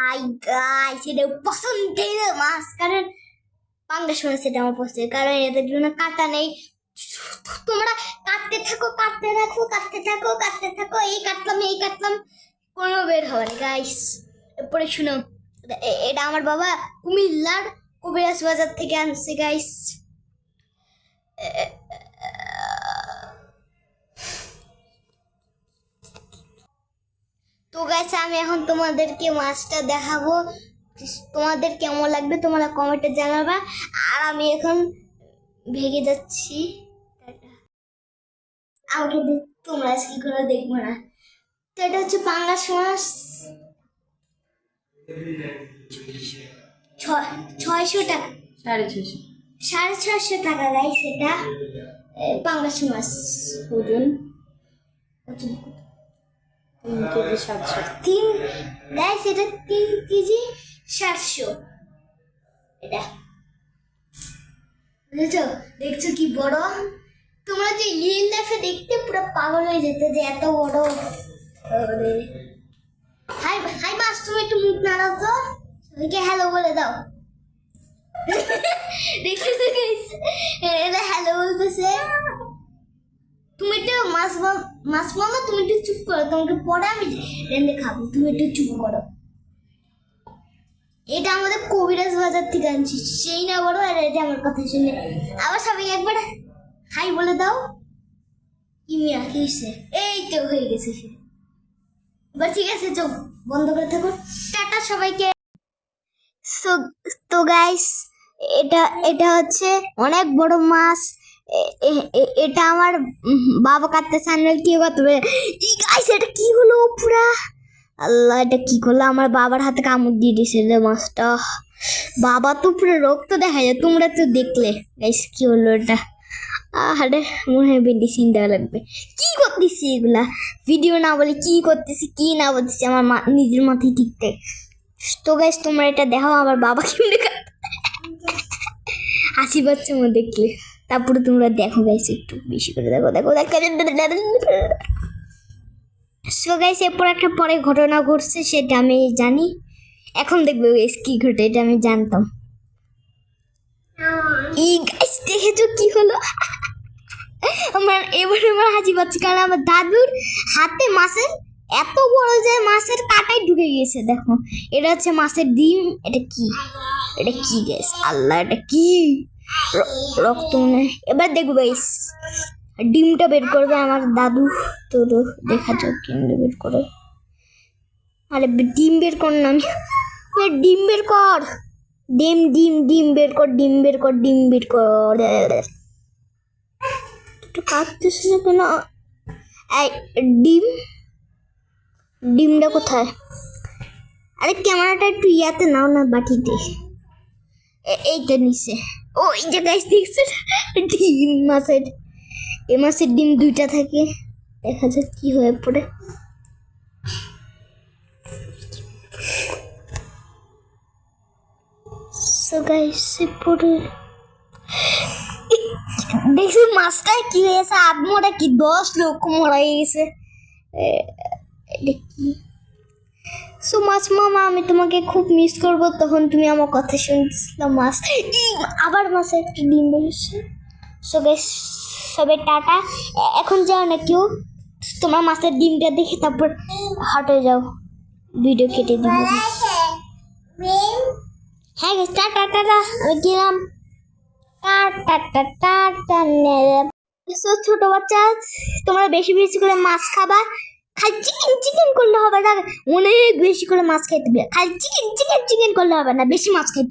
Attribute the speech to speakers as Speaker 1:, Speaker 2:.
Speaker 1: Hi guys, এটা পছন্দের মাছ, কারণ পাঙ্গাস মাছ এটা আমার পছন্দের, কারণ এদের জন্য কাটা নেই। তোমরা কাটতে থাকো, কাটতে থাকো, কাটতে থাকো, কাটতে থাকো, এই কাটলাম, কোনো বের হবে না গাইস। এরপরে শুনো, এটা আমার বাবা কুমিল্লার কবিরাজ বাজার থেকে আনছে গাইস। তো গাইস, আমি এখন তোমাদেরকে মাছটা দেখাবো, তোমাদের কেমন লাগবে তোমরা কমেন্টে জানাবা। আর আমি এখন ভেগে যাচ্ছি, আমাকে তোমরা আজকে কোনো দেখবো না। তো এটা হচ্ছে পাঙ্গাস মাছ, 600 টাকা, 650 টাকা গাইস। এটা পাঙ্গাস মাছ ওজন 3 গাইস, এটা 3 কেজি 700। এটা বুঝেছো, দেখছো কি বড়? তোমরা যে রিয়েল লাইফে দেখতে পুরো পাগল হয়ে যেতে যে এত বড়। হাই হাই মাছ, তুমি একটু মুখ নাড়াও তো, সবাইকে হ্যালো বলে দাও। দেখছো তো গাইস, এটা হ্যালো বলতেছে। তুমি একটু মাছ মামা, তুমি একটু চুপ করো, তোমাকে পরে আমি রেঁধে খাবো, তুমি একটু চুপ করো। এটা আমাদের কবিরাজ বাজার থেকে আনছি, সেই না বড়। আর এটা আমার কথা শুনে আবার সবাই একবার হাই বলে দাও। কি মিয়া কি হয়েছে? এই তো হয়ে গেছে সে। এবার ঠিক আছে, চোখ বন্ধ করে থাকো, টাটা সবাইকে। তো গাইস, এটা হচ্ছে অনেক বড় মাছ। এটা আমার বাবা কাটতে চান, কি করতে গাইস? এটা কি হলো পুরা? আল্লাহ, এটা কি করলো? আমার বাবার হাতে কামড় দিয়ে দিয়েছে রে মাছটা। বাবা তো পুরো রক্ত দেখা যায়, তোমরা তো দেখলে গাইস কি হলো এটা। আরে মনে হয় মেডিসিন দেওয়া লাগবে। কি করতেছি এগুলা? ভিডিও না বলে কি করতেছি কি না বলতেছি আমার নিজের মাথায় ঠিক নেই। তো গাইস, তোমরা এটা দেখো আমার বাবা কেমনে হাসি পাচ্ছে আমার দেখলে। তারপরে তোমরা দেখো গাইস, একটু বেশি করে দেখো। সো গাইস, এরপর একটা পরে ঘটনা ঘটছে, সেটা আমি জানি। এখন দেখবে গাইস কি ঘটে, এটা আমি জানতাম। এই গাইস, দেখেছো কি হলো? এবারে আমার হাসি পাচ্ছে, কারণ আমার দাদুর হাতে মাছের এত বড় যে মাছের কাঁটাই ঢুকে গিয়েছে। দেখো, এটা হচ্ছে মাছের ডিম। এটা কি গাইস? আল্লাহ, এটা কি রক্ত মনে। এবার দেখো গাইস, ডিমটা বের করবে আমার দাদু। তোর দেখা যাক কেমনে বের করে। আরে ডিম বের কর না, আমি ডিম বের কর, ডিম বের কর, ডিম বের কর। একটু কাটতেছে না কেন? এই ডিমটা কোথায়? আরে ক্যামেরাটা একটু ইয়াতে নাও না, বাটিতে। এইটা নিচে। ও এই যে গাইস, দেখছেন ডিম মাছের? এই মাছের ডিম 2টা থাকে, দেখা যাক কি হয়ে পড়ে। সো গাইস, পড়ে দেখছি মাছটা কি হয়েছে, আত্মরা কি 10 লক্ষ মরা গেছে। সো মাছ মামা, আমি তোমাকে খুব মিস করবো, তখন তুমি আমার কথা শুনছিলাম। মাছ আবার মাছে একটা ডিম বেরিয়েছে। সো গাইস, সবাই টাটা। এখন যাও না কেউ, তোমার মাছের ডিমটা দেখে তারপর হটে যাও, ভিডিও কেটে দিব। হ্যাঁ গাইস, টাটা টাটা, আমি গেলাম। ছোট বাচ্চা, তোমরা বেশি বেশি করে মাছ খাবা। খালি চিকেন করলে হবে না, অনেক বেশি করে মাছ খাইতে হবে। খালি চিকেন করলে হবে না, বেশি মাছ খাইতে হবে।